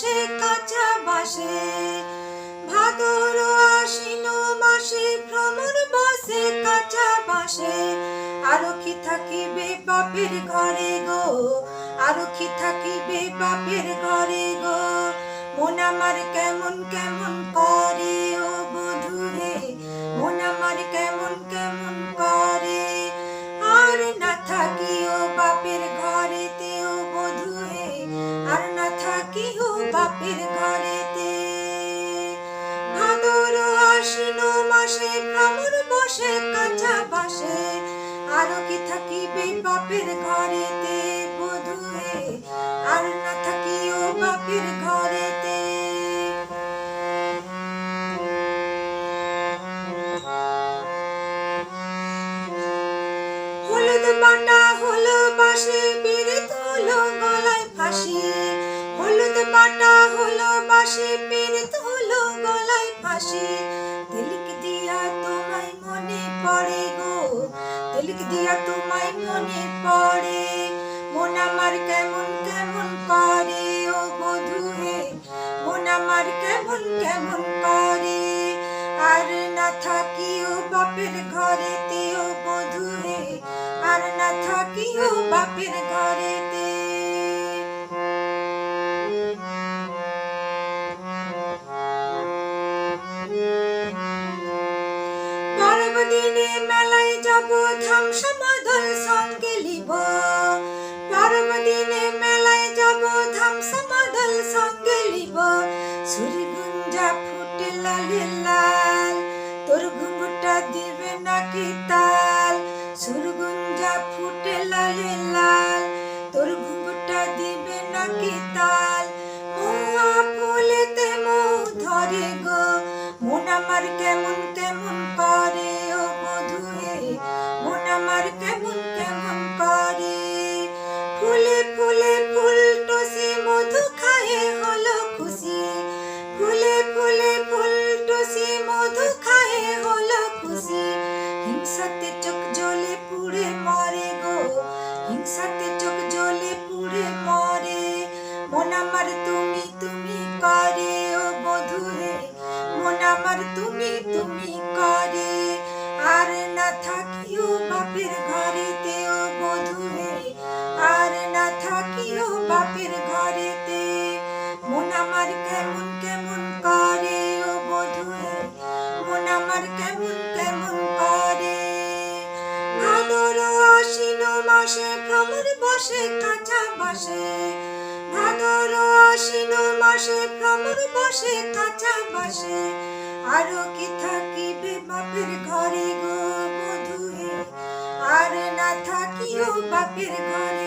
বসে কাঁচা বাসে, ভাদর আশ্বিন মাসে ভ্রমর বসে কাঁচা বাসে। আরক্ষী থাকিবে বাপের ঘরে গো, আরক্ষী থাকিবে বাপের ঘরে গো। মন আমার কেমন কেমন করে ও বধূ রে, মন আমার কেমন কেমন করে। আর না থাকি ও বাপের ঘরেতে ও বধূ রে, আর না থাকি ও বাপের ঘরেতে। ভাদর আশ্বিন মাসে ভ্রমর বসে কাঁচা বাসে, আরক্ষী থাকিবে বাপের ঘরেতে বধূ রে, আর না থাকি ও বাপের ঘরেতে। হলুদ বাটা হলো বাসে, পিরিত হলো গলায় ফাঁসি। হলুদ বাটা হলো বাসে, পিরিত হলো গলায় ফাঁসি। তিলক দিয়া তোমায় মনে পড়ে গো, তিলক দিয়া তোমায় মনে পড়ে। মন আমার কেমন কেমন করে ও বধূ হে, মন আমার কেমন কেমন করে। আর না থাকি ও বাপের ঘরেতে ও বধূ হে, আর না থাকি ও বাপের ঘরেতে। পরব দিনে মেলায় যাব, ধাম সমাদল সঙ্গে লিব। পরব দিনে মেলায় যাব, ধাম সমাদল সঙ্গে লিব। সুরগুঞ্জা ফুটে লালে লাল, তোর ঘুঙুরটা দিবে নাকি তাল। সুরগুঞ্জা ফুটে লালে লাল, তোর ঘুঙুরটা দিবে নাকি তাল। মহুয়া ফুলেতে মৌ ধরে গো, মন আমার কেমন কেমন করে ও বধূ হে, মন আমার কেমন কেমন করে। ফুলে ফুলে ফুল টুসি মধু খায়ে হলো খুশি। ফুলে ফুলে ফুল টুসি মধু খায়ে হলো খুশি। হিংসাতে চোখ জ্বলে পুড়ে মরে গো, হিংসাতে চোখ জ্বলে পুড়ে মরে। মন আমার তুমি তুমি করে ও বধূ হে, মন আমার তুমি তুমি করে। আর না থাকিও বাপের ঘরেতে ও বধূ হে, আর না থাকিও বাপের ঘরেতে। মন আমার কেমন কেমন করে ও বধূ হে, মন আমার কেমন কেমন করে। ভাদর আশ্বিন মাসে ভ্রমর বসে কাঁচা বাসে, ভাদর আশ্বিন মাসে ভ্রমর বসে কাঁচা বাসে। আরক্ষী থাকিবে বাপের ঘরে গো বধূ হে, আর না থাকিও বাপের ঘরে।